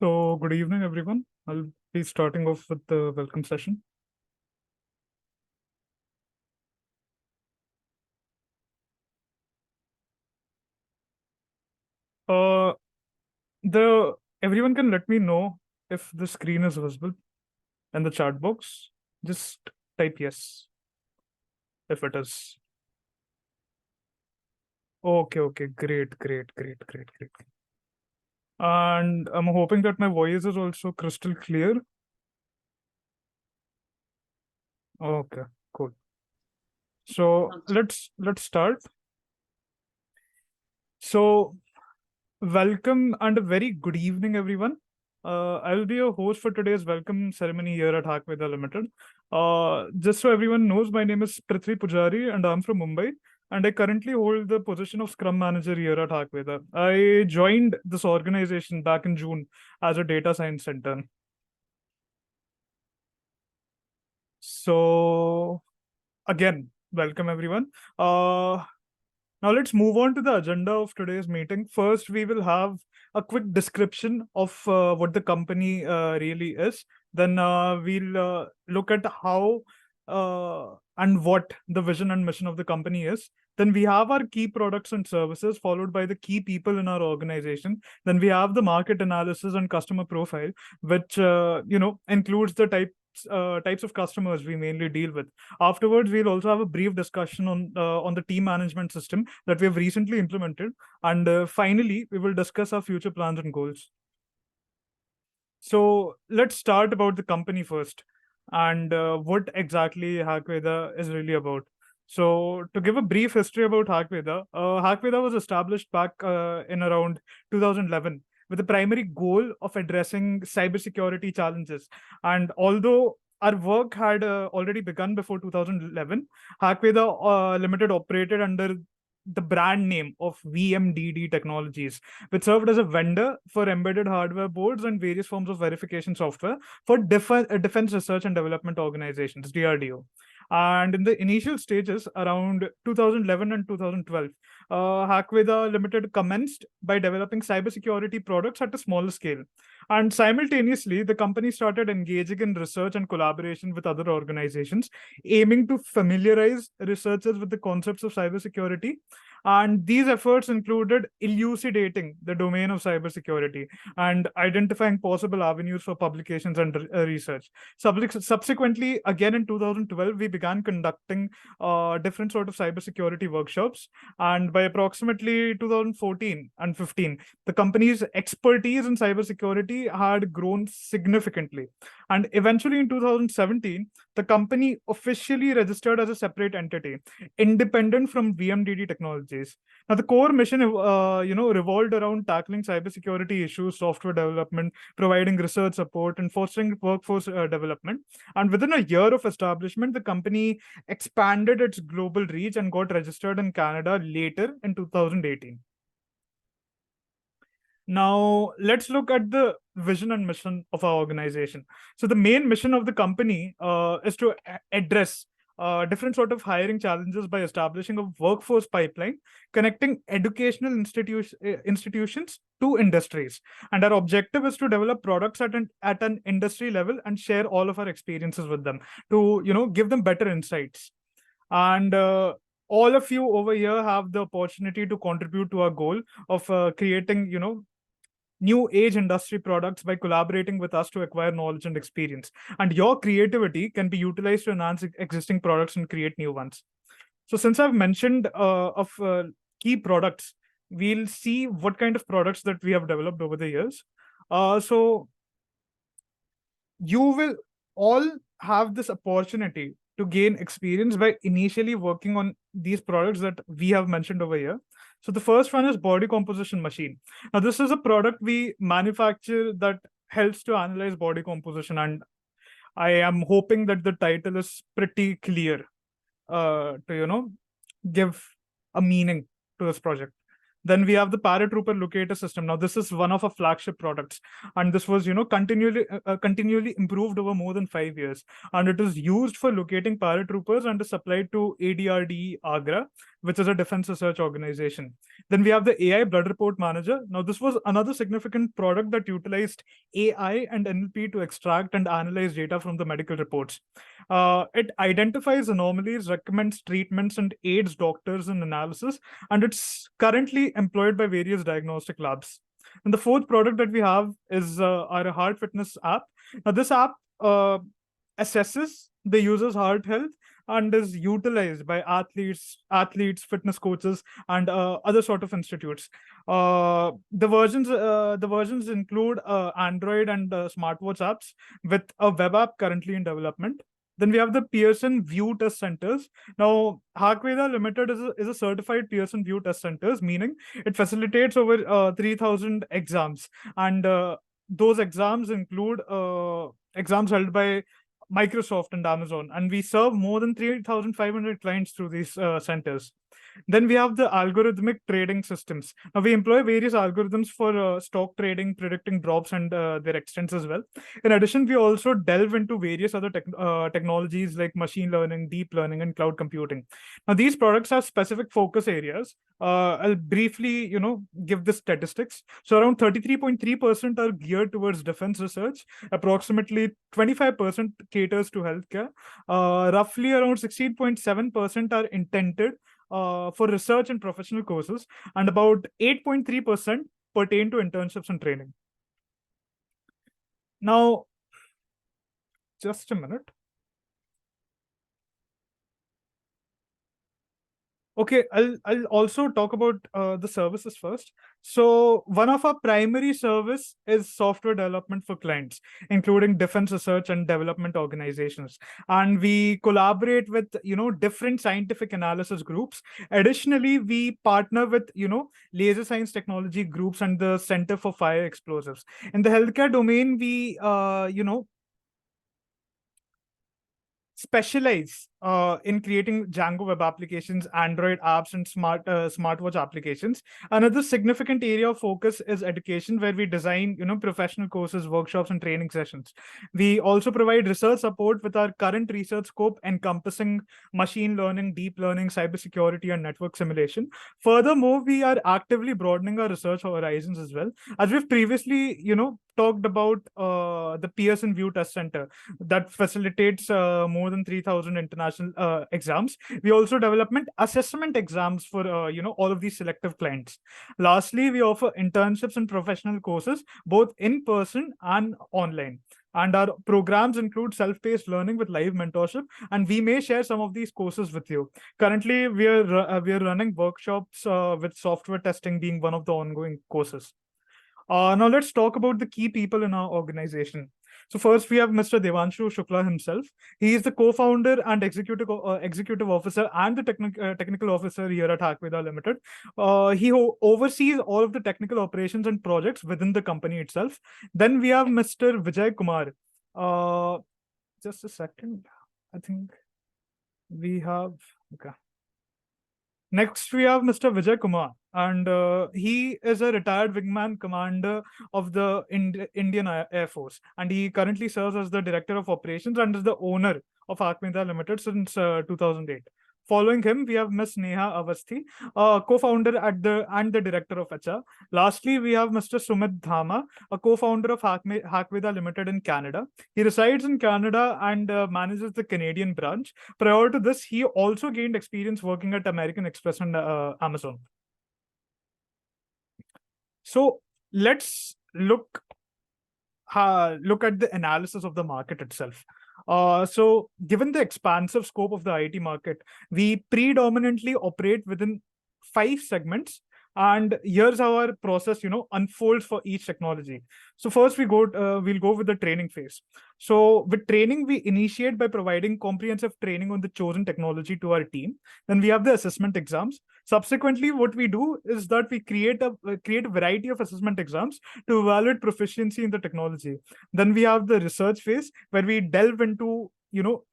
So, good evening, everyone. I'll be starting off with the welcome session. Uh, the Everyone can let me know if the screen is visible in the chat box. Just type yes if it is. Okay, great. And I'm hoping that my voice is also crystal clear. Okay, cool. So let's start. So welcome and a very good evening, everyone. I'll be your host for today's welcome ceremony here at Hackveda Limited. Just so everyone knows, my name is Prithvi Pujari and I'm from Mumbai. And I currently hold the position of Scrum Manager here at Hackveda. I joined this organization back in June as a data science intern. So, again, welcome everyone. Now let's move on to the agenda of today's meeting. First, we will have a quick description of what the company really is. Then we'll look at how and what the vision and mission of the company is. Then we have our key products and services, followed by the key people in our organization. Then we have the market analysis and customer profile, which includes the types of customers we mainly deal with. Afterwards, we'll also have a brief discussion on the team management system that we have recently implemented, and finally, we will discuss our future plans and goals. So let's start about the company first, and what exactly Hackveda is really about. So to give a brief history about Hackveda was established back in around 2011 with the primary goal of addressing cybersecurity challenges. And although our work had already begun before 2011, Hackveda Limited operated under the brand name of VMDD Technologies, which served as a vendor for embedded hardware boards and various forms of verification software for defense research and development organizations, DRDO. And in the initial stages, around 2011 and 2012, Hackveda Limited commenced by developing cybersecurity products at a smaller scale. And simultaneously, the company started engaging in research and collaboration with other organizations, aiming to familiarize researchers with the concepts of cybersecurity. And these efforts included elucidating the domain of cybersecurity and identifying possible avenues for publications and research. Subsequently, again in 2012, we began conducting different sort of cybersecurity workshops. And by approximately 2014 and 15, the company's expertise in cybersecurity had grown significantly. And eventually in 2017, the company officially registered as a separate entity, independent from VMDD Technologies. Now, the core mission, revolved around tackling cybersecurity issues, software development, providing research support, and fostering workforce development. And within a year of establishment, the company expanded its global reach and got registered in Canada later in 2018. Now, let's look at the vision and mission of our organization. So, the main mission of the company is to address different sort of hiring challenges by establishing a workforce pipeline connecting educational institutions to industries. And our objective is to develop products at an industry level and share all of our experiences with them to give them better insights. And all of you over here have the opportunity to contribute to our goal of creating new age industry products by collaborating with us to acquire knowledge and experience. And your creativity can be utilized to enhance existing products and create new ones. So since I've mentioned of key products, we'll see what kind of products that we have developed over the years. So you will all have this opportunity to gain experience by initially working on these products that we have mentioned over here. So the first one is body composition machine. Now, this is a product we manufacture that helps to analyze body composition, and I am hoping that the title is pretty clear to give a meaning to this project. Then we have the paratrooper locator system. Now this is one of our flagship products, and this was continually improved over more than 5 years, and it is used for locating paratroopers and is supplied to ADRD Agra, which is a defense research organization. Then we have the AI blood report manager. Now this was another significant product that utilized AI and NLP to extract and analyze data from the medical reports. It identifies anomalies, recommends treatments, and aids doctors in analysis, and it's currently employed by various diagnostic labs. And the fourth product that we have is our heart fitness app. Now, this app assesses the user's heart health and is utilized by athletes, fitness coaches, and other sort of institutes. The versions include Android and smartwatch apps with a web app currently in development. Then we have the Pearson VUE test centers. Now, Hackveda Limited is a certified Pearson VUE test centers, meaning it facilitates over 3,000 exams. And those exams include exams held by Microsoft and Amazon. And we serve more than 3,500 clients through these centers. Then we have the algorithmic trading systems. Now, we employ various algorithms for stock trading, predicting drops and their extents as well. In addition, we also delve into various other technologies like machine learning, deep learning, and cloud computing. Now, these products have specific focus areas. I'll briefly, give the statistics. So around 33.3% are geared towards defense research. Approximately 25% caters to healthcare. Roughly around 16.7% are intended for research and professional courses, and about 8.3% pertain to internships and training. Now, just a minute. Okay, I'll also talk about the services first. So one of our primary service is software development for clients, including defense research and development organizations. And we collaborate with, different scientific analysis groups. Additionally, we partner with, laser science technology groups and the Center for Fire Explosives. In the healthcare domain, we, specialize in creating Django web applications, Android apps, and smartwatch applications. Another significant area of focus is education, where we design, professional courses, workshops, and training sessions. We also provide research support with our current research scope encompassing machine learning, deep learning, cybersecurity, and network simulation. Furthermore, we are actively broadening our research horizons as well. As we've previously, talked about the Pearson VUE Test Center that facilitates more than 3,000 international exams. We also development assessment exams for all of these selective clients. Lastly, we offer internships and professional courses both in person and online. And our programs include self-paced learning with live mentorship, and we may share some of these courses with you. Currently, we are running workshops with software testing being one of the ongoing courses. Now let's talk about the key people in our organization. So first, we have Mr. Devanshu Shukla himself. He is the co-founder and executive officer and the technical officer here at Hackveda Limited. He oversees all of the technical operations and projects within the company itself. Then we have Mr. Vijay Kumar. Just a second. I think we have, okay. Next, we have Mr. Vijay Kumar, and he is a retired wingman commander of the Indian Air Force, and he currently serves as the Director of Operations and is the owner of Hackveda Limited since 2008. Following him, we have Ms. Neha Avasthi, co-founder and the Director of HR. Lastly, we have Mr. Sumit Dhama, a co-founder of Hackveda Limited in Canada. He resides in Canada and manages the Canadian branch. Prior to this, he also gained experience working at American Express and Amazon. So let's look at the analysis of the market itself. So given the expansive scope of the IT market, we predominantly operate within 5 segments. And here's how our process, unfolds for each technology. So first we'll go with the training phase. So with training, we initiate by providing comprehensive training on the chosen technology to our team. Then we have the assessment exams. Subsequently, what we do is that we create a variety of assessment exams to evaluate proficiency in the technology. Then we have the research phase, where we delve into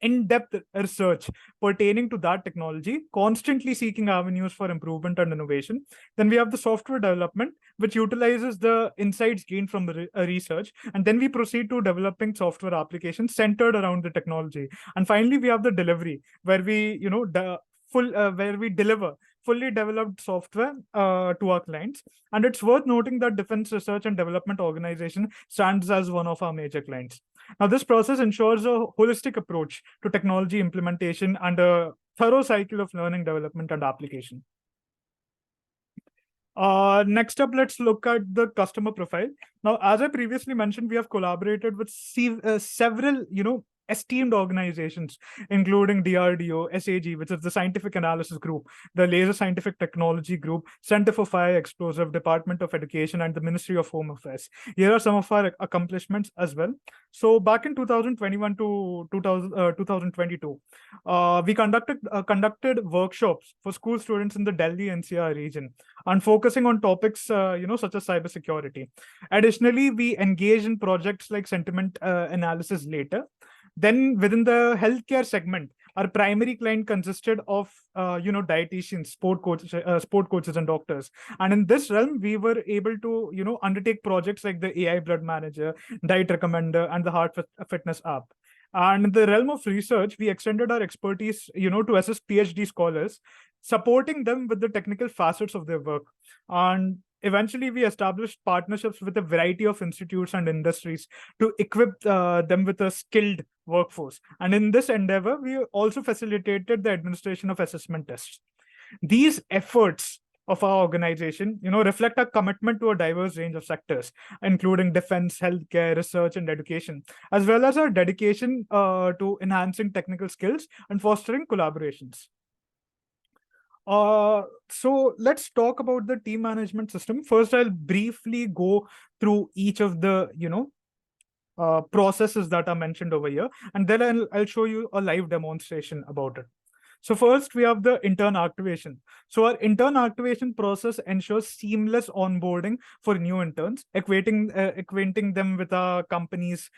in-depth research pertaining to that technology, constantly seeking avenues for improvement and innovation. Then we have the software development, which utilizes the insights gained from the research. And then we proceed to developing software applications centered around the technology. And finally, we have the delivery, where we, where we deliver fully developed software to our clients. And it's worth noting that Defense Research and Development Organization stands as one of our major clients. Now, this process ensures a holistic approach to technology implementation and a thorough cycle of learning, development, and application. Next up, let's look at the customer profile. Now, as I previously mentioned, we have collaborated with several, esteemed organizations, including DRDO, SAG, which is the Scientific Analysis Group, the Laser Scientific Technology Group, Center for Fire Explosive, Department of Education, and the Ministry of Home Affairs. Here are some of our accomplishments as well. So back in 2021 to 2022, we conducted workshops for school students in the Delhi NCR region and focusing on topics, such as cybersecurity. Additionally, we engage in projects like sentiment analysis later. Then within the healthcare segment, our primary client consisted of, dietitians, sport coaches, and doctors. And in this realm, we were able to, undertake projects like the AI Blood Manager, Diet Recommender, and the Heart Fitness app. And in the realm of research, we extended our expertise, to assist PhD scholars, supporting them with the technical facets of their work. And eventually, we established partnerships with a variety of institutes and industries to equip them with a skilled workforce. And in this endeavor, we also facilitated the administration of assessment tests. These efforts of our organization, reflect our commitment to a diverse range of sectors, including defense, healthcare, research, and education, as well as our dedication to enhancing technical skills and fostering collaborations. So let's talk about the team management system. First, I'll briefly go through each of the, processes that are mentioned over here, and then I'll show you a live demonstration about it. So first, we have the intern activation. So our intern activation process ensures seamless onboarding for new interns, acquainting them with our company's,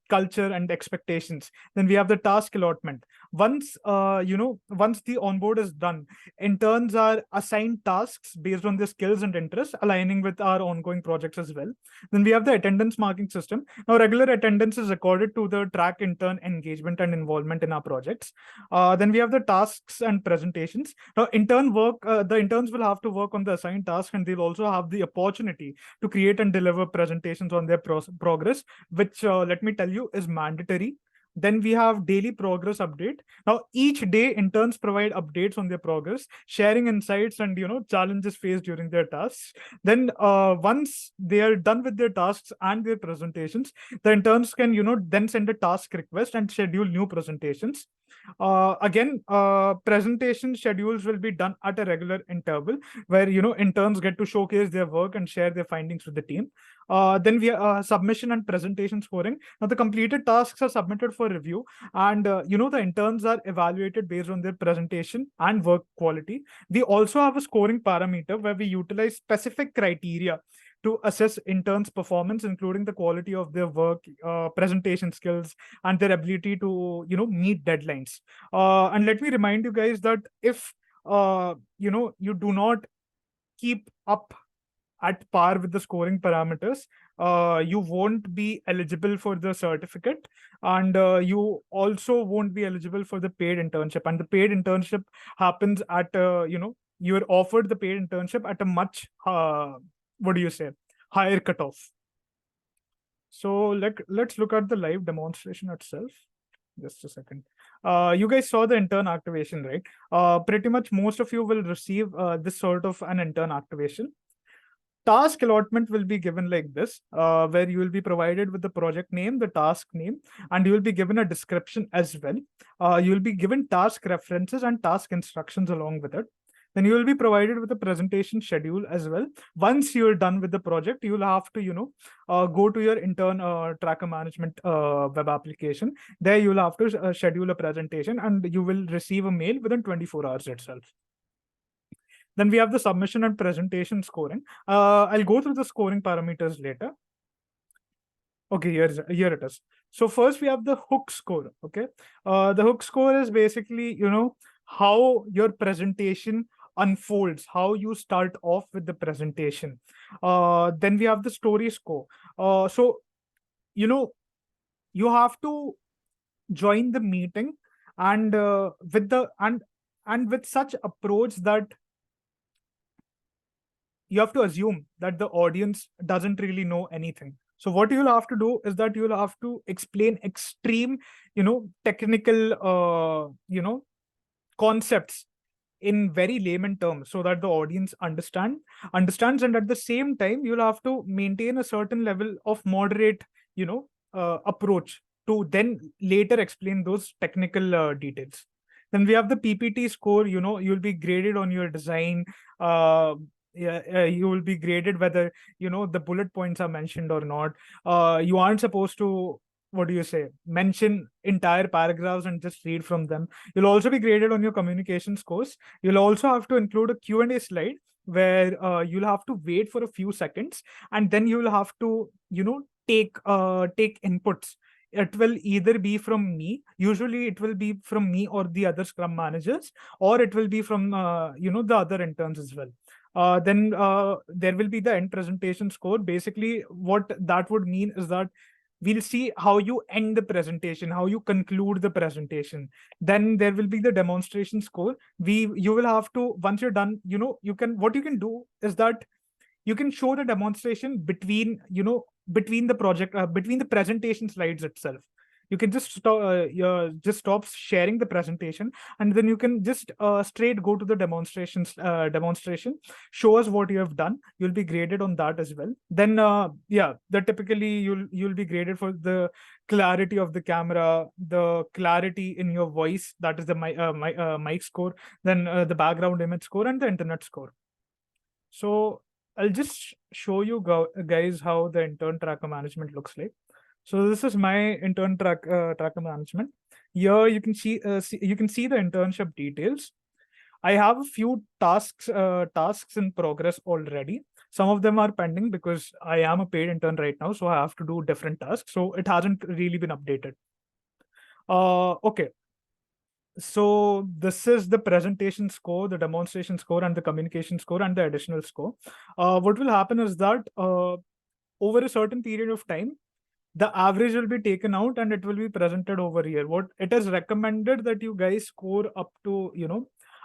culture and expectations. Then we have the task allotment. Once the onboard is done, interns are assigned tasks based on their skills and interests, aligning with our ongoing projects as well. Then we have the attendance marking system. Now, regular attendance is recorded to the track intern engagement and involvement in our projects. Then we have the tasks and presentations. Now, the interns will have to work on the assigned task, and they'll also have the opportunity to create and deliver presentations on their progress, which, let me tell you, is mandatory. Then we have daily progress update. Now, each day, interns provide updates on their progress, sharing insights and, challenges faced during their tasks. Then once they are done with their tasks and their presentations, the interns can, then send a task request and schedule new presentations. Again, presentation schedules will be done at a regular interval where, interns get to showcase their work and share their findings with the team. Then we have submission and presentation scoring. Now, the completed tasks are submitted for review, and the interns are evaluated based on their presentation and work quality. We also have a scoring parameter where we utilize specific criteria to assess interns' performance, including the quality of their work, presentation skills, and their ability to, meet deadlines. And let me remind you guys that if, you do not keep up at par with the scoring parameters, you won't be eligible for the certificate, and you also won't be eligible for the paid internship. And the paid internship happens at, you're offered the paid internship at a much, higher cutoff. So let's look at the live demonstration itself. Just a second. You guys saw the intern activation, right? Pretty much most of you will receive this sort of an intern activation. Task allotment will be given like this, where you will be provided with the project name, the task name, and you will be given a description as well. You will be given task references and task instructions along with it. Then you will be provided with a presentation schedule as well. Once you're done with the project, you will have to, go to your intern tracker management web application. There you will have to schedule a presentation, and you will receive a mail within 24 hours itself. Then we have the submission and presentation scoring. I'll go through the scoring parameters later. Okay, here it is. So first we have the hook score. Okay. The hook score is basically, how your presentation unfolds, how you start off with the presentation. Then we have the story score. So, you know, you have to join the meeting and with such approach that you have to assume that the audience doesn't really know anything. So what you'll have to do is that you'll have to explain extreme, technical, concepts in very layman terms so that the audience understands, and at the same time you'll have to maintain a certain level of moderate, approach to then later explain those technical details. Then we have the PPT score. You'll be graded on your design. Yeah, you will be graded whether the bullet points are mentioned or not. You aren't supposed to, what do you say, mention entire paragraphs and just read from them. You'll also be graded on your communication scores. You'll also have to include a Q&A slide where you'll have to wait for a few seconds, and then you'll have to take inputs. It will either be from me, usually it will be from me or the other scrum managers, or it will be from the other interns as well. Then there will be the end presentation score. Basically what that would mean is that we'll see how you end the presentation, how you conclude the presentation. Then there will be the demonstration score. You will have to, once you're done, what you can do is that you can show the demonstration between the project, between the presentation slides itself. You can just stop sharing the presentation, and then you can just straight go to the demonstration, show us what you have done. You'll be graded on that as well. Then typically you'll be graded for the clarity of the camera, the clarity in your voice, that is the mic score, then the background image score, and the internet score. So I'll just show you guys how the intern tracker management looks like. So this is my intern tracker management. Here you can see the internship details. I have a few tasks in progress already. Some of them are pending because I am a paid intern right now, so I have to do different tasks. So it hasn't really been updated. Okay. So this is the presentation score, the demonstration score, and the communication score, and the additional score. What will happen is that over a certain period of time, the average will be taken out and it will be presented over here. What it is recommended that you guys score up to,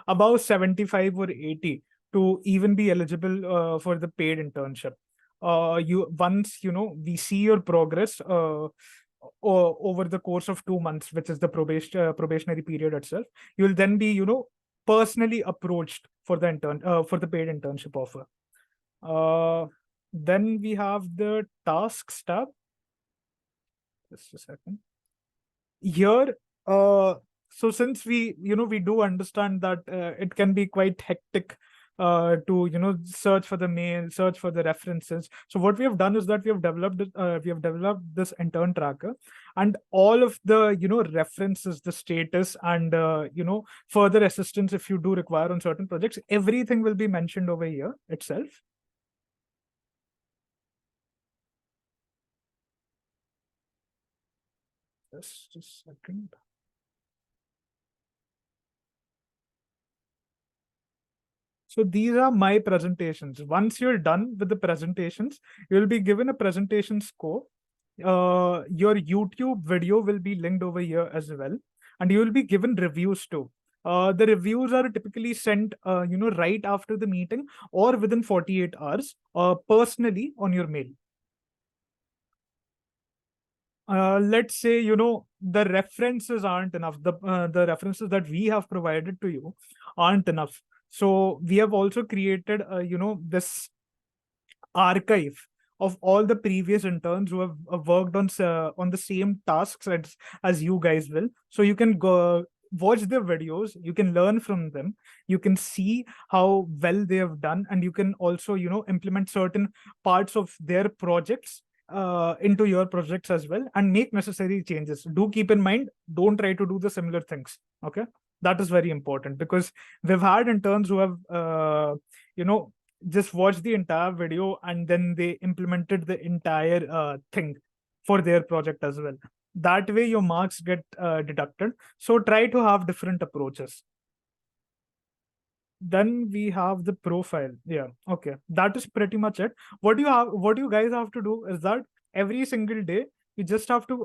above 75 or 80 to even be eligible for the paid internship. Once we see your progress over the course of 2 months, which is the probationary period itself, you'll then be personally approached for the paid internship offer. Then we have the tasks tab. Just a second. Here, so since we do understand that it can be quite hectic to search for the mail, search for the references. So what we have done is that we have developed this intern tracker, and all of the references, the status, and further assistance if you do require on certain projects, everything will be mentioned over here itself. Just a second. So these are my presentations. Once you're done with the presentations, you'll be given a presentation score. Your YouTube video will be linked over here as well, and you will be given reviews too. The reviews are typically sent, right after the meeting or within 48 hours, personally on your mail. Let's say the references aren't enough. The references that we have provided to you aren't enough. So we have also created this archive of all the previous interns who have worked on the same tasks as you guys will. So you can go watch their videos, you can learn from them, you can see how well they have done, and you can also implement certain parts of their projects into your projects as well, and make necessary changes. Do keep in mind, don't try to do the similar things. Okay, that is very important, because we've had interns who have just watched the entire video and then they implemented the entire thing for their project as well. That way your marks get deducted. So try to have different approaches. Then we have the profile. Yeah, okay, that is pretty much it. What you guys have to do is that every single day you just have to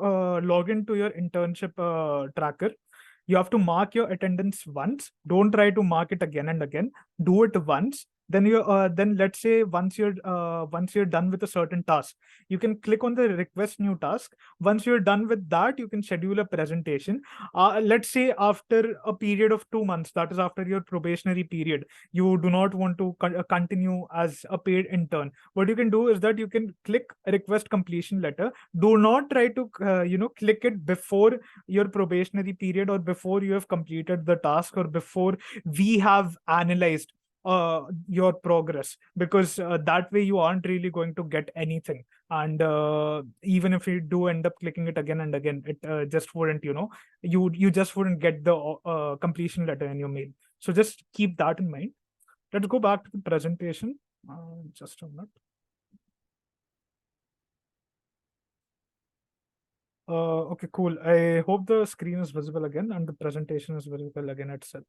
log into your internship tracker. You have to mark your attendance once. Don't try to mark it again and again. Do it once. Then you then let's say once you're done with a certain task, you can click on the request new task. Once you're done with that, you can schedule a presentation. Let's say after a period of 2 months, that is after your probationary period, you do not want to continue as a paid intern. What you can do is that you can click request completion letter. Do not try to click it before your probationary period, or before you have completed the task, or before we have analyzed your progress, because that way you aren't really going to get anything. And even if you do end up clicking it again and again, it just wouldn't, you just wouldn't get the completion letter in your mail. So just keep that in mind. Let's go back to the presentation. Just a minute. Okay, cool. I hope the screen is visible again and the presentation is visible again itself.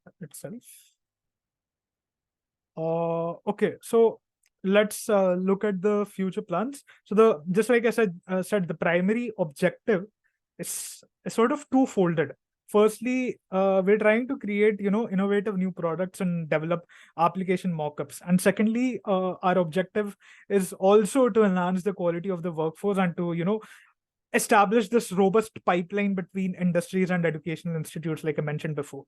Okay, so let's look at the future plans. So just like I said, the primary objective is sort of two-folded. Firstly, we're trying to create, innovative new products and develop application mockups. And secondly, our objective is also to enhance the quality of the workforce and to, establish this robust pipeline between industries and educational institutes, like I mentioned before.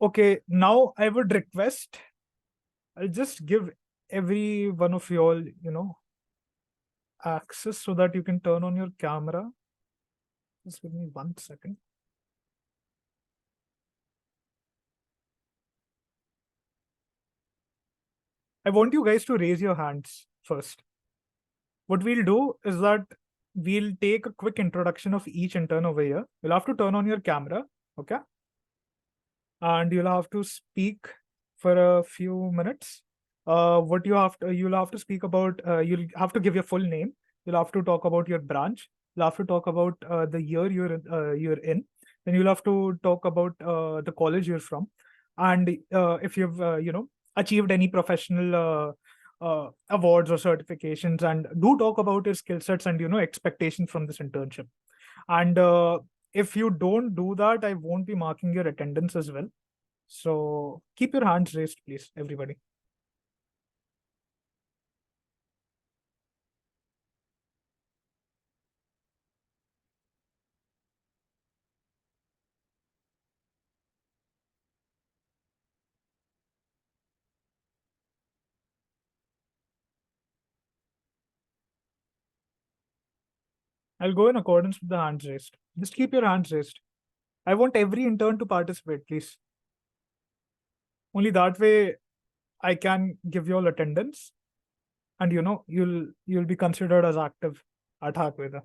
Okay, now I would request, I'll just give every one of you all, access so that you can turn on your camera. Just give me 1 second. I want you guys to raise your hands first. What we'll do is that we'll take a quick introduction of each intern over here. You'll have to turn on your camera, okay? And you'll have to speak for a few minutes. You'll have to speak about, you'll have to give your full name. You'll have to talk about your branch. You'll have to talk about the year you're in. Then you'll have to talk about the college you're from, and if you've achieved any professional awards or certifications, and do talk about your skill sets and expectations from this internship. And if you don't do that, I won't be marking your attendance as well. So keep your hands raised, please, everybody. I'll go in accordance with the hands raised. Just keep your hands raised. I want every intern to participate, please. Only that way I can give you all attendance, and you'll be considered as active at Hackveda.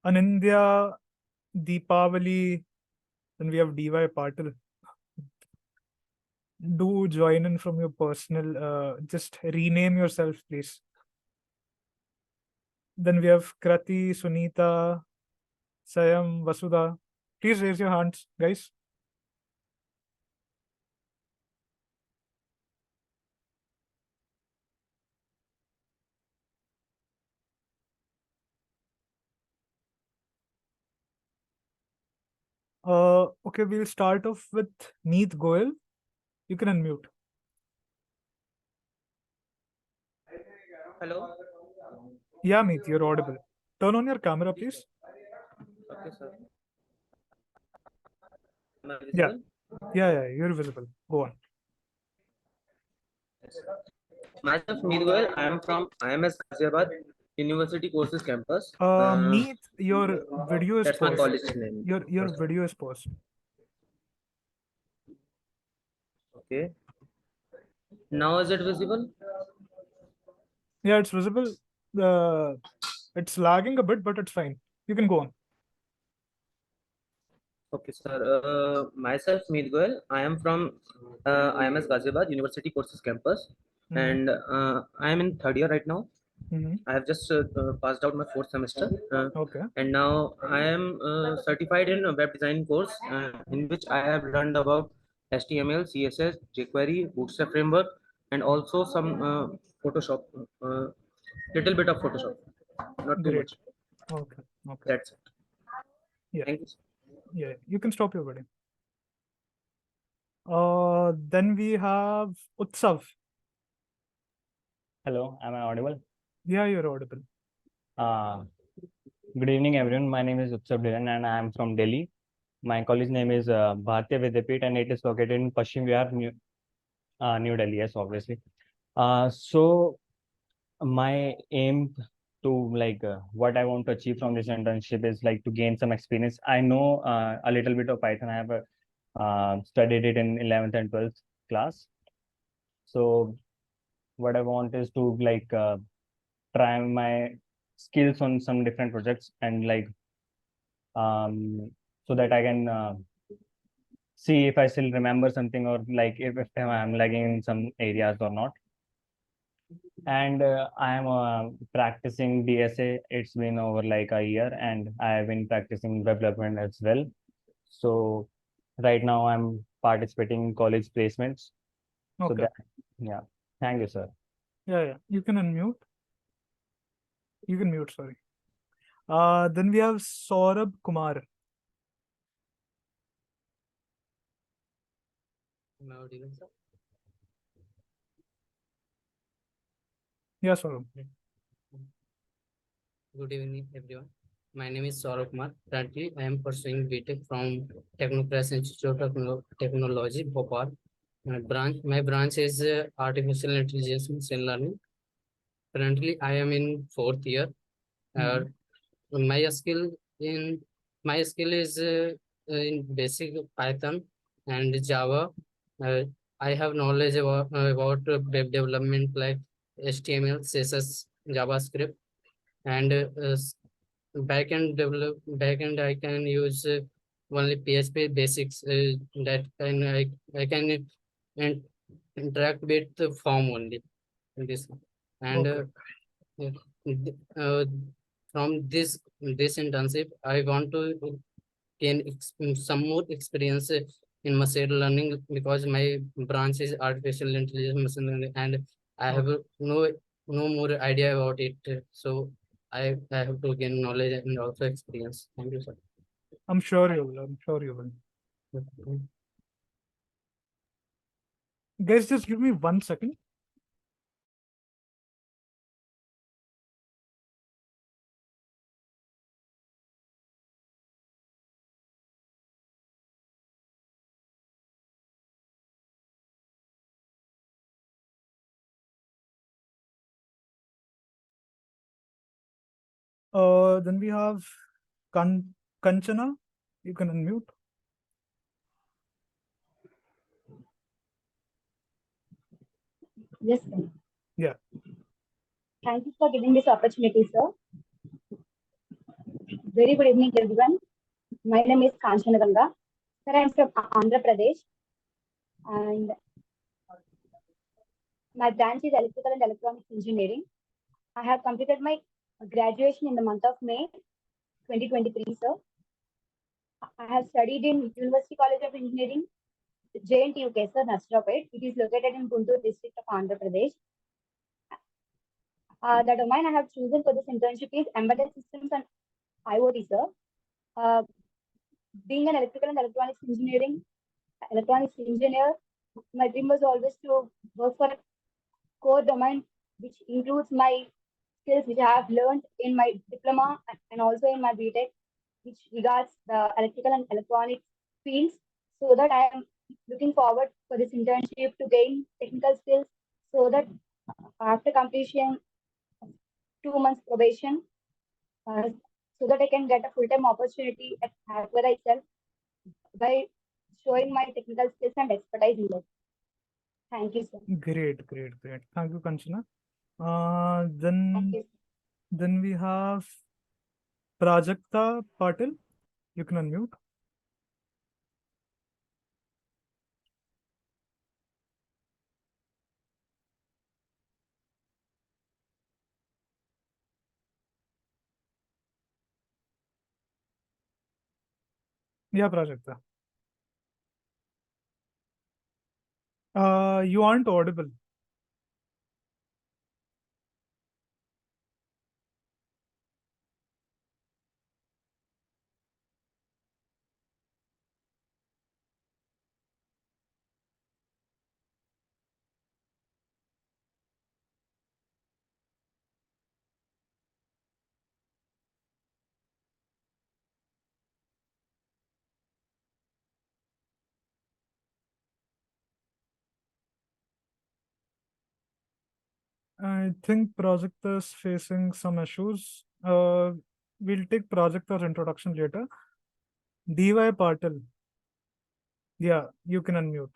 Anindya, Deepavali, then we have DY Patil. Do join in from your personal, just rename yourself, please. Then we have Krati, Sunita, Sayam, Vasudha. Please raise your hands, guys. Okay, we'll start off with Meet Goel. You can unmute. Hello. Yeah, Meet, you're audible. Turn on your camera, please. Okay, sir. Am I Yeah. visible? Yeah, you're visible. Go on. Yes. Myself, Meanwhile, I am from IMS Ghaziabad University Courses Campus. Meet, your video is That's my paused. college name. Your video is paused. Okay. Now is it visible? Yeah, it's visible. It's lagging a bit, but it's fine. You can go on. Okay, sir. Myself, Meet Goel. I am from IMS Ghaziabad University Courses Campus, Mm-hmm. and I am in third year right now. Mm-hmm. I have just passed out my fourth semester, Okay. and now I am certified in a web design course, in which I have learned about HTML, CSS, jQuery, Bootstrap framework, and also some Photoshop, little bit of Photoshop, not too Great. much. Okay. Okay. That's it. Yeah. Thank you, sir. Yeah. You can stop your wedding. Then we have Utsav. Hello, am I audible? Yeah, you're audible. Uh, Good evening, everyone. My name is Utsav Dhiran and I am from Delhi. My college name is Bharatiya Vidyapit and it is located in Paschim Vihar, New Delhi, yes, obviously. So my aim to what I want to achieve from this internship is like to gain some experience. I know a little bit of Python. I have studied it in 11th and 12th class. So what I want is to try my skills on some different projects and so that I can see if I still remember something or if I'm lagging in some areas or not. And I am practicing DSA. It's been over like a year, and I have been practicing web development as well. So right now I'm participating in college placements. So Okay. that, yeah. Thank you, sir. Yeah, yeah. You can unmute. You can mute, sorry. Then we have Saurabh Kumar. Am I audible, sir? Yeah, Saurabh. Good evening, everyone. My name is Saurabh Kumar. Currently, I am pursuing BTech from Technocracy Institute of Technology, Bhopal. My branch is Artificial Intelligence and Machine Learning. Currently, I am in fourth year. Uh, my skill in my skill is in basic Python and Java. Uh, I have knowledge about web development like HTML, CSS, JavaScript, and backend. I can use only PHP basics. That can I can interact with the form only in this, and Okay. yeah, uh, from this internship, I want to gain some more experience in machine learning because my branch is artificial intelligence machine learning, and I have Okay. no more idea about it. So I have to gain knowledge and also experience. Thank you, sir. I'm sure you will. I'm sure you will. Guys, just give me 1 second. Then we have Kanchana. You can unmute. Yes, sir. Yeah. Thank you for giving this opportunity, sir. Very good evening, everyone. My name is Kanchana Ganga. Sir, I am from Andhra Pradesh, and my branch is Electrical and Electronics Engineering. I have completed my graduation in the month of May 2023, sir. I have studied in University College of Engineering, JNTUK, sir, Nasrapet. It is located in Guntur district of Andhra Pradesh. The domain I have chosen for this internship is Embedded Systems and IoT, sir. Being an electrical and electronics engineer, my dream was always to work for a core domain which includes my skills which I have learned in my diploma and also in my BTech, which regards the electrical and electronics fields, so that I am looking forward for this internship to gain technical skills, so that after completion 2 months probation, uh, so that I can get a full-time opportunity at Hackveda itself by showing my technical skills and expertise in that. Thank you, sir. Great, great, great. Thank you, Kanchana. Thank you. Then we have Prajakta Patil. You can unmute. Yeah, Prajakta. You aren't audible. I think Prajakta is facing some issues. We'll take Prajakta's introduction later. DY Patil. Yeah, you can unmute.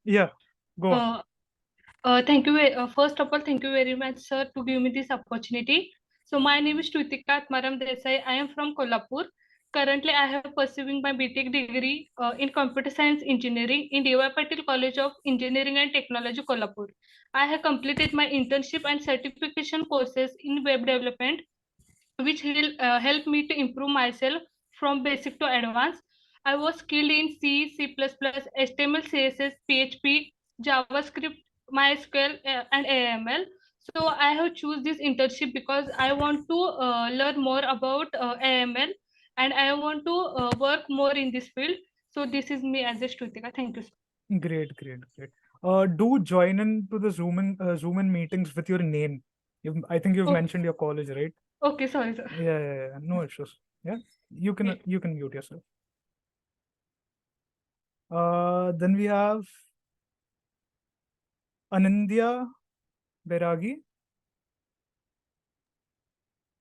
Yeah, go on. Thank you. First of all, thank you very much, sir, to give me this opportunity. So my name is Shrutika Atmaram Desai. I am from Kolhapur. Currently, I am pursuing my BTech degree in Computer Science Engineering in DY Patil College of Engineering and Technology, Kolhapur. I have completed my internship and certification courses in web development, which will help me to improve myself from basic to advanced. I was skilled in C, C++, HTML, CSS, PHP, JavaScript, MySQL, and AML. So I have choose this internship because I want to learn more about AML, and I want to work more in this field. So this is me as a Shrutika. Thank you, sir. Great, great, great. Do join in to the Zoom in meetings with your name. I think you've Oh. mentioned your college, right? Okay, sorry, sir. Yeah. No issues. Yeah, you can mute yourself. Then we have Anindya Beragi.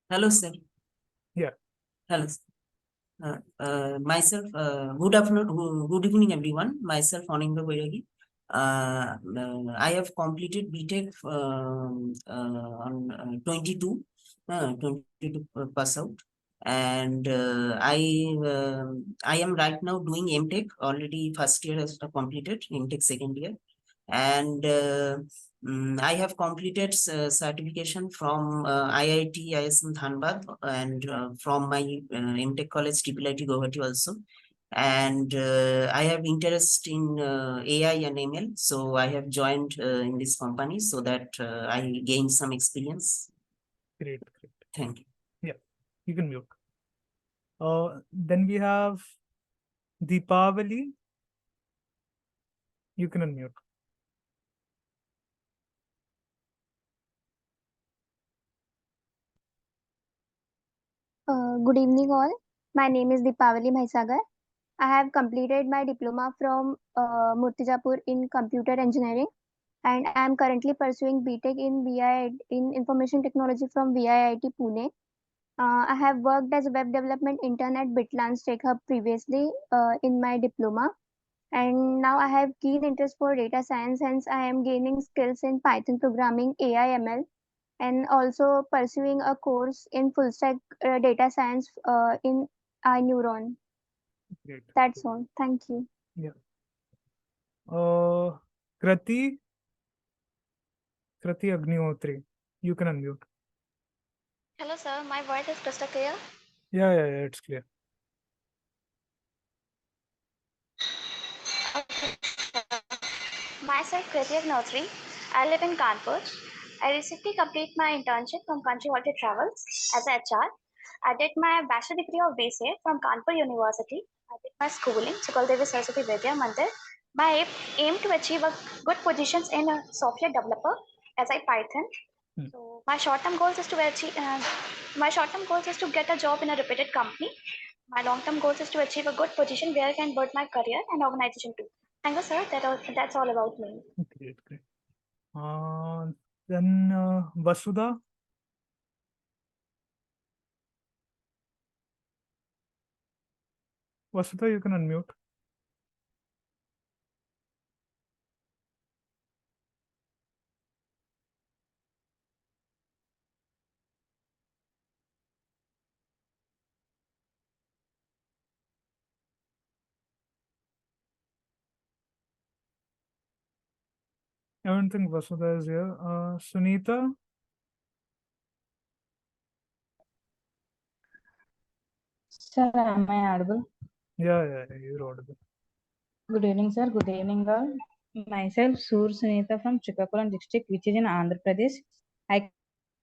Hello, sir. Yeah. Hello. Myself, good afternoon, good evening, everyone. Myself, Anindya Beragi. I have completed BTech on 22 pass out, and I am right now doing MTech. Already first year has completed, MTech second year, and I have completed certification from IIT ISM Dhanbad and from my MTech college IIIT Guwahati also. And I have interest in AI and ML, so I have joined in this company so that I gain some experience. Great. Thank you. Yeah, you can mute. Then we have Deepavali. You can unmute. Good evening, all. My name is Deepavali Maisagar. I have completed my diploma from Murtijapur in computer engineering, and I am currently pursuing BTech in in information technology from VIIT Pune. I have worked as a web development intern at Bitlands Tech Hub previously in my diploma, and now I have keen interest for data science. Hence, I am gaining skills in Python programming, AI, ML, and also pursuing a course in full stack data science in iNeuron. Great. That's all. Thank you. Yeah. Krati Agnihotri. You can unmute. Hello, sir. My voice is crystal clear. Yeah, it's clear. Myself, Kriti Agnihotri. I live in Kanpur. I recently completed my internship from Country Holiday Travels as a HR. I did my bachelor degree of BCA from Kanpur University. I did my schooling, Sukaldevi Saraswati Vidya Mandir. My aim to achieve a good positions in a software developer as I Python. So my short-term goals is to achieve. My short-term goals is to get a job in a reputed company. My long-term goals is to achieve a good position where I can build my career and organization too. Thank you, sir. That's all about me. Great. Then Vasudha. Vasudha, you can unmute. I don't think Vasudha is here. Sunita? Sir, am I audible? Yeah, you're audible. Good evening, sir. Good evening, all. Myself, Sur Sunita from Srikakulam district, which is in Andhra Pradesh. I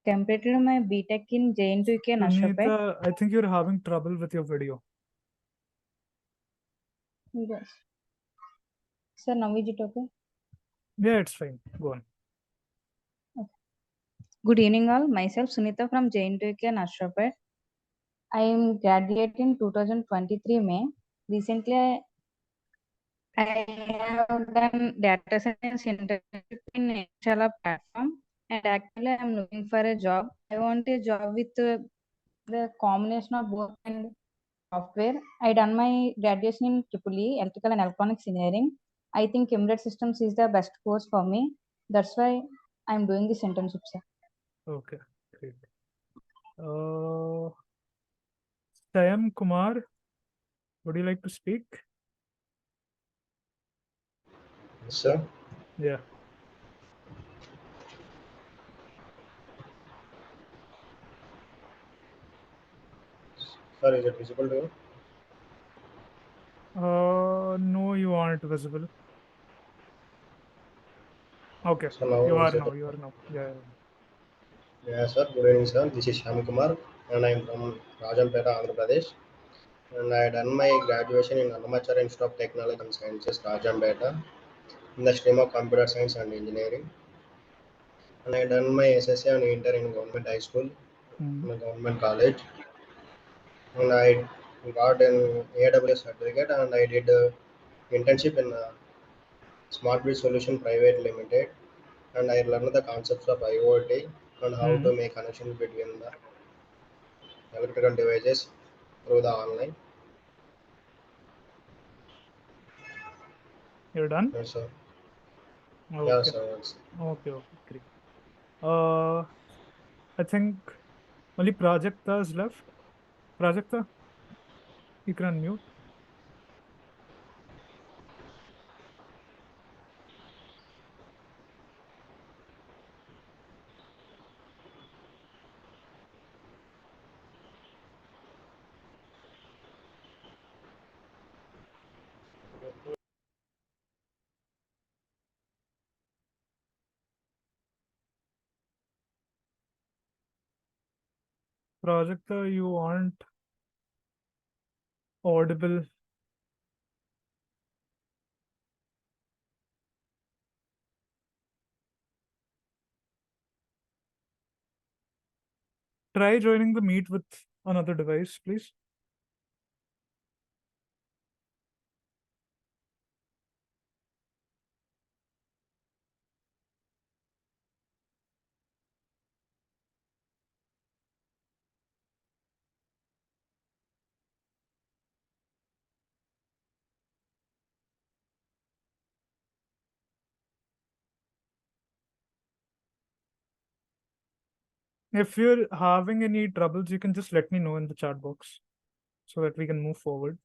completed my BTech in JNTUK Nashapet. Sunita, I think you're having trouble with your video. Yes. Sir, now is it okay? Yeah, it's fine. Go on. Good evening, all. Myself, Sunita from JNTUK Nashapet. I am graduate in 2023 May. Recently, I have done data science internship in Inshallah platform, and actually I am looking for a job. I want a job with the combination of both and software. I done my graduation in EEE, Electrical and Electronics Engineering. I think embedded systems is the best course for me. That's why I'm doing this internship, sir. Okay, great. Sayam Kumar, would you like to speak? Sir, Yeah. sir, is it visible to you? No, you aren't visible. Okay, So now you is are it? now. You are now. Yeah. Yeah, sir. Good evening, sir. This is Shyam Kumar, and I'm from Rajampeta, Andhra Pradesh. And I done my graduation in Annamachar Institute of Technology and Sciences, Rajampeta, in the stream of Computer Science and Engineering. And I done my SSC and Inter in Government High School, in a Government College. And I got an AWS certificate, and I did a internship in Smart Grid Solution Private Limited. And I learned the concepts of IoT and how to make connections between the electrical devices through the online. You're done? Yes, sir. Okay. Yeah, sir. Okay, great. I think only Prajakta is left. Prajakta, you can unmute. Prajakta, you aren't audible. Try joining the meet with another device, please. If you're having any troubles, you can just let me know in the chat box so that we can move forward.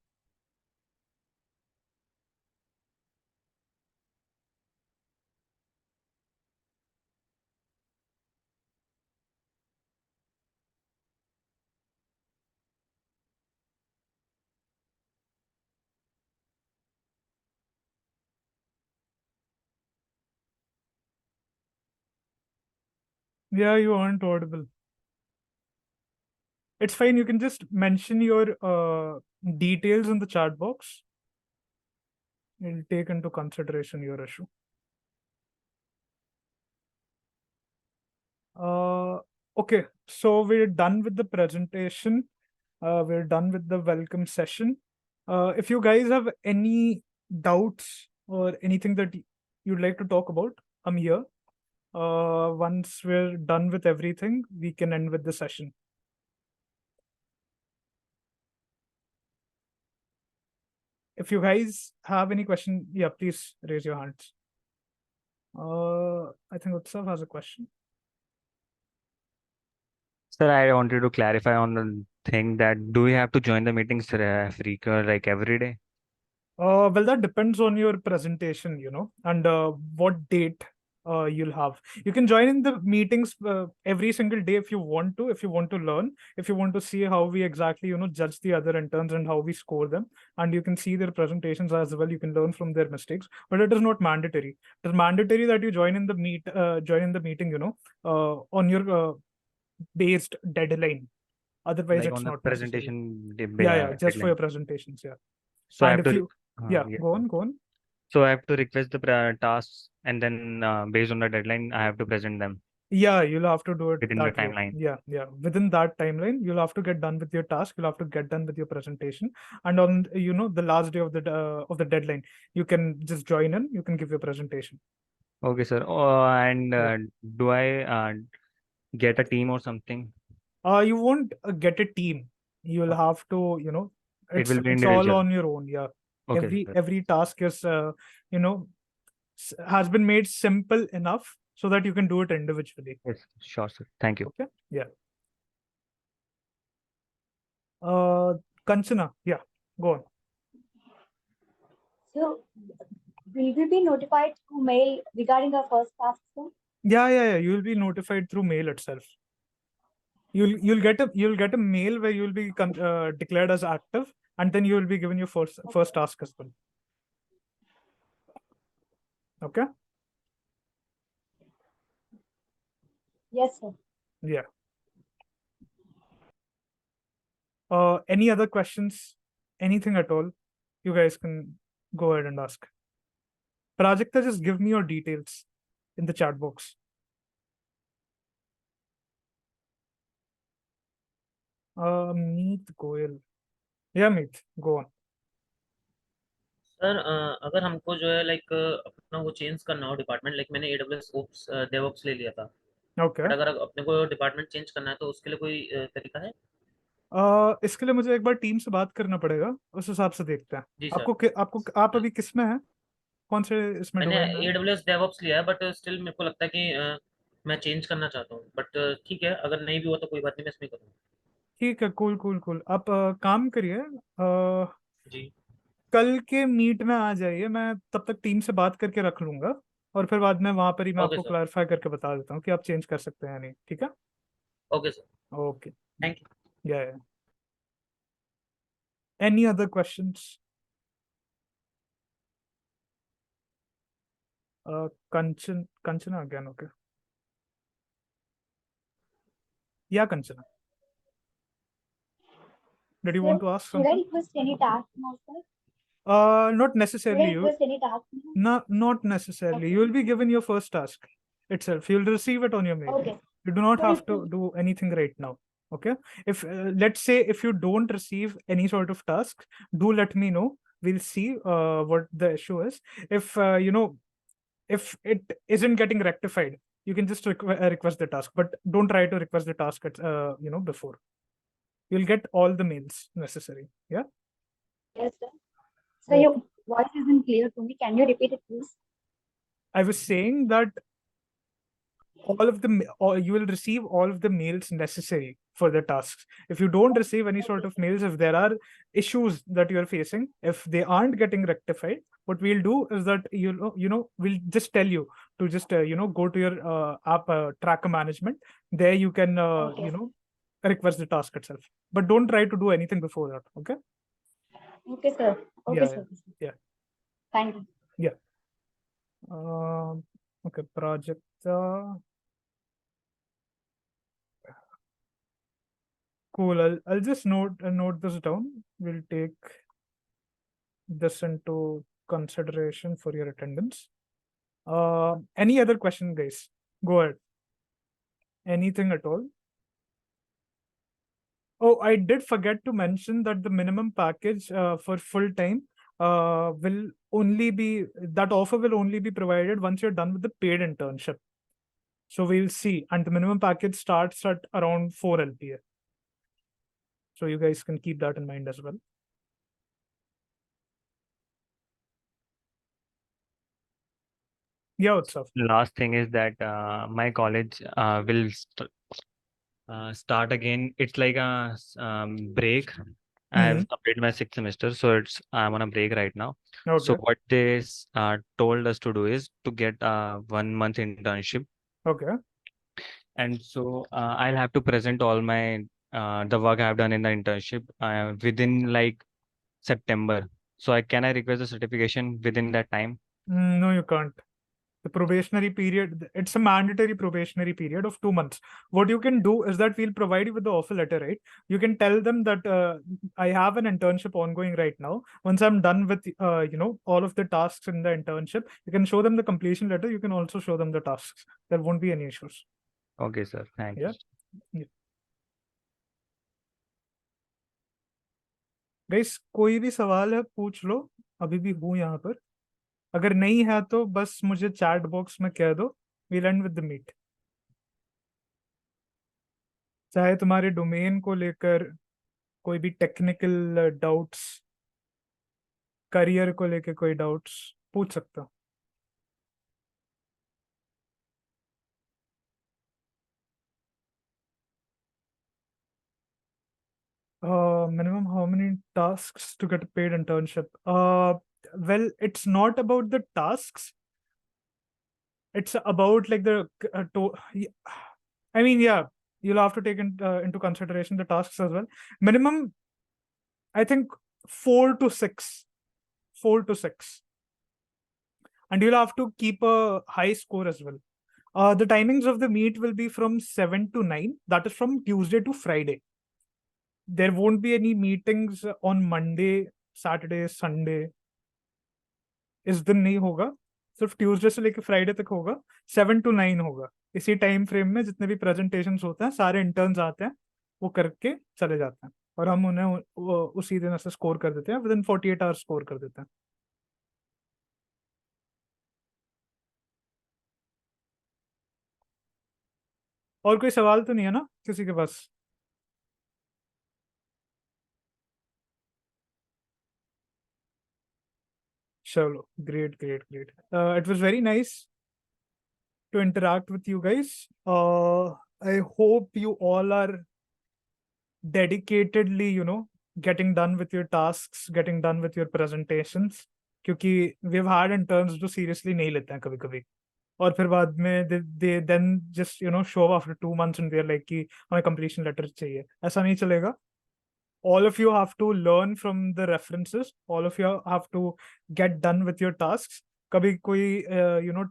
Yeah, you aren't audible. It's fine. You can just mention your details in the chat box. We'll take into consideration your issue. Okay, so we're done with the presentation. We're done with the welcome session. If you guys have any doubts or anything that you'd like to talk about, I'm here. Once we're done with everything, we can end with the session. if you guys have any question, yeah, please raise your hands. I think Utsav has a question. Sir, I wanted to clarify on the thing that do we have to join the meetings like every day? Well, that depends on your presentation, and what date you'll have. You can join in the meetings every single day if you want to learn, if you want to see how we exactly, judge the other interns and how we score them. And you can see their presentations as well. You can learn from their mistakes, but it is not mandatory. It is mandatory that you join in the meeting, on your based deadline. Otherwise, Like it's on the not necessary. presentation Yeah, just for deadline. your presentations, yeah. So I And have if to, you, go on. So I have to request the tasks, and then based on the deadline, I have to present them Yeah, you'll have to do it within the that way. timeline. Yeah. Within that timeline, you'll have to get done with your task. You'll have to get done with your presentation, and on the last day of the deadline, you can just join in. You can give your presentation. Okay, sir. And do I get a team or something? You won't get a team. You'll have to, It will be it's all individual. on your own. Yeah. Okay, Every task is has been made simple enough so that you can do it individually. yes, sure, sir. Thank you. Okay. Yeah. Kanchana, yeah, go on. So, will we be notified through mail regarding the first task, sir? Yeah. You'll be notified through mail itself. You'll get a mail where you'll be declared as active, and then you will be given your first task as well. Okay. Yes, sir. Yeah. Any other questions? Anything at all? You guys can go ahead and ask. Prajakta, just give me your details in the chat box. Meet Goyal. Yeah, Meet, go on. Sir अगर हमको जो है like अपना वो change करना हो department, like मैंने AWS oops DevOps ले लिया था, ओके। बट अगर अपने को डिपार्टमेंट चेंज करना है तो उसके लिए कोई तरीका है? इसके लिए मुझे एक बार टीम से बात करना पड़ेगा, उस हिसाब से देखते हैं। जी सर। आप अभी किस में हैं? कौन से इसमें मैंने डोमेन में? AWS डेवऑप्स लिया है, बट स्टिल मेरे को लगता है कि मैं चेंज करना चाहता हूँ, बट ठीक है, अगर नहीं भी हुआ तो कोई बात नहीं, मैं इसमें करूँगा। ठीक है, कूल। आप काम करिए, जी कल के मीट में आ जाइए। मैं तब तक टीम से बात करके रख लूंगा, और फिर बाद में वहां पर ही मैं ओके आपको सर। क्लैरिफाई करके बता देता हूँ कि आप चेंज कर सकते हैं या नहीं। ठीक है, okay sir, okay, thank you. या any other questions? Kanchana again, okay. Yeah, Kanchana. Did you want to ask Should I something? request any task now, sir? Not necessarily. Should I request any task now? Not necessarily. Okay. You will be given your first task itself. You'll receive it on your mail. Okay. You do not Cool, have to cool. do anything right now. Okay. If let's say if you don't receive any sort of task, do let me know. We'll see what the issue is. If if it isn't getting rectified, you can just request the task, but don't try to request the task at before. You'll get all the mails necessary. Yeah. Yes, sir. So your voice isn't clear to me. Can you repeat it, please? I was saying that you will receive all of the mails necessary for the tasks. If you don't receive any sort of mails, if there are issues that you're facing, if they aren't getting rectified, what we'll do is that we'll just tell you to just go to your app tracker management. There you can request the task itself, but don't try to do anything before that. Okay. Okay, sir. Okay, sir. Yeah. Thank you. Yeah. Okay, project. Cool. I'll just note this down. We'll take this into consideration for your attendance. Any other question, guys? Go ahead. Anything at all? Oh, I did forget to mention that the minimum package for full time will only be, that offer will only be provided once you're done with the paid internship. So we'll see, and the minimum package starts at around 4 LPA. So you guys can keep that in mind as well. Yeah, Utsav. Last thing is that my college will start again. It's like a break. I have completed my 6th semester, so I'm on a break right now. So Okay. what they told us to do is to get a 1 month internship, Okay. and so I'll have to present all my the work I have done in the internship within like September. So can I request the certification within that time? No, you can't. The probationary period, it's a mandatory probationary period of 2 months. What you can do is that we'll provide you with the offer letter, right? You can tell them that I have an internship ongoing right now. Once I'm done with, all of the tasks in the internship, you can show them the completion letter. You can also show them the tasks. There won't be any issues. Okay, sir. Thank Yeah. you. Guys कोई भी सवाल है पूछ लो, अभी भी हूँ यहाँ पर. अगर नहीं है तो बस मुझे चैट बॉक्स में कह दो. We'll end with the meet. चाहे तुम्हारे डोमेन को लेकर कोई भी टेक्निकल डाउट्स, करियर को लेकर कोई डाउट्स पूछ सकते हो. Minimum how many tasks to get a paid internship? Well, it's not about the tasks. It's about like I mean, yeah, you'll have to take into consideration the tasks as well. Minimum, I think 4 to 6. 4 to 6. And you'll have to keep a high score as well. The timings of the meet will be from 7 to 9. That is from Tuesday to Friday. There won't be any meetings on Monday, Saturday, Sunday. इस दिन नहीं होगा, सिर्फ Tuesday से लेकर Friday तक होगा. 7 to 9 होगा. इसी टाइम फ्रेम में जितने भी प्रेजेंटेशंस होते हैं सारे इंटर्न्स आते हैं, वो करके चले जाते हैं और हम उन्हें उसी दिन से स्कोर कर देते हैं. विद इन 48 आवर्स स्कोर कर देते हैं. और कोई सवाल तो नहीं है ना किसी के पास? Chalo, great. It was very nice to interact with you guys. I hope you all are dedicatedly, getting done with your tasks, getting done with your presentations. क्योंकि we've had interns जो seriously नहीं लेते हैं कभी-कभी. और फिर बाद में they then just show up after 2 months and they're like कि हमें completion letter चाहिए. ऐसा नहीं चलेगा. All of you have to learn from the references. All of you have to get done with your tasks. कभी कोई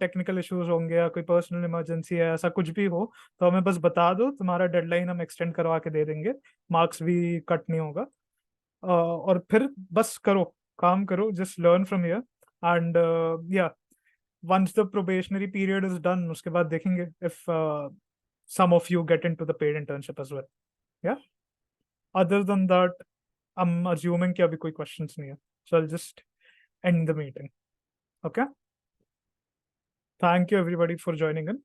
technical issues होंगे या कोई पर्सनल इमरजेंसी है, ऐसा कुछ भी हो तो हमें बस बता दो, तुम्हारा डेडलाइन हम एक्सटेंड करवा के दे देंगे. मार्क्स भी कट नहीं होगा. और फिर बस करो, काम करो. Just learn from here and या once the probationary period is done, उसके बाद देखेंगे if some of you get into the paid internship as well. Yeah. Other than that, I'm assuming कि अभी कोई questions नहीं है. So I'll just end the meeting. Okay. Thank you everybody for joining in.